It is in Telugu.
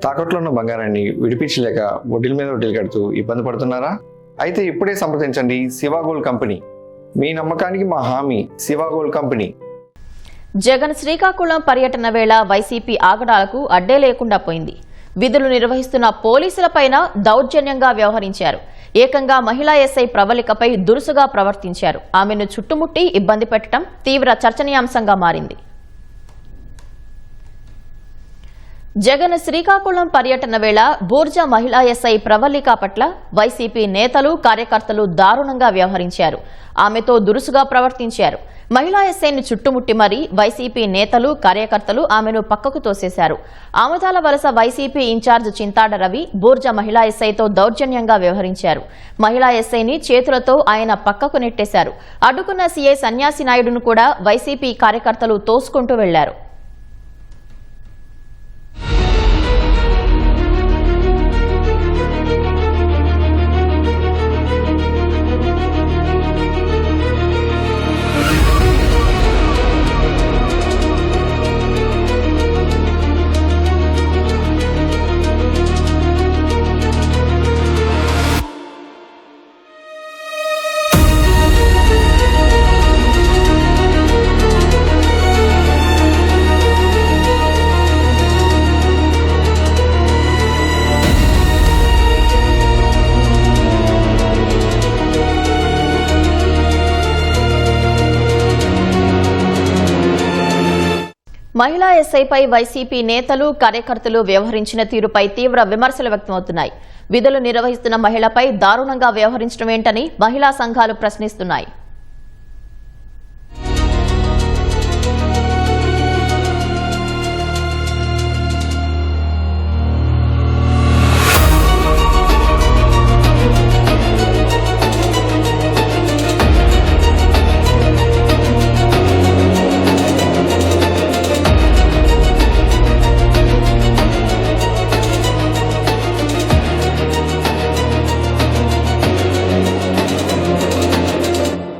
తాకట్లో ఉన్న బంగారాన్ని విడిపించలేక వడ్డీల మీద వడ్డీలు కడుతూ ఇబ్బంది పడుతున్నారా? అయితే ఇప్పుడే సంప్రదించండి శివ గోల్డ్ కంపెనీ. మీ నమ్మకానికి మా హామీ శివ గోల్డ్ కంపెనీ. జగన్ శ్రీకాకుళం పర్యటన వేళ వైసీపీ ఆగడాలకు అడ్డే లేకుండా పోయింది. విధులు నిర్వహిస్తున్న పోలీసులపైన దౌర్జన్యంగా వ్యవహరించారు. ఏకంగా మహిళా ఎస్ఐ ప్రవళికపై దురుసుగా ప్రవర్తించారు. ఆమెను చుట్టుముట్టి ఇబ్బంది పెట్టడం తీవ్ర చర్చనీయాంశంగా మారింది. జగన్ శ్రీకాకుళం పర్యటన వేళ బూర్జా మహిళా ఎస్ఐ ప్రవళిక పట్ల వైసీపీ నేతలు కార్యకర్తలు దారుణంగా వ్యవహరించారు. ఆమెతో దురుసుగా ప్రవర్తించారు. మహిళా ఎస్ఐని చుట్టుముట్టి మరీ వైసీపీ నేతలు కార్యకర్తలు ఆమెను పక్కకు తోసేశారు. ఆమదాల వలస వైసీపీ ఇన్ఛార్జ్ చింతాడ రవి బూర్జా మహిళా ఎస్ఐతో దౌర్జన్యంగా వ్యవహరించారు. మహిళా ఎస్ఐని చేతులతో ఆయన పక్కకు నెట్టేశారు. అడ్డుకున్న సీఐ సన్యాసి నాయుడును కూడా వైసీపీ కార్యకర్తలు తోసుకుంటూ వెళ్లారు. మహిళా ఎస్ఐపై వైసీపీ నేతలు కార్యకర్తలు వ్యవహరించిన తీరుపై తీవ్ర విమర్శలు వ్యక్తమవుతున్నాయి. విధులు నిర్వహిస్తున్న మహిళపై దారుణంగా వ్యవహరించడం ఏంటని మహిళా సంఘాలు ప్రశ్నిస్తున్నాయి.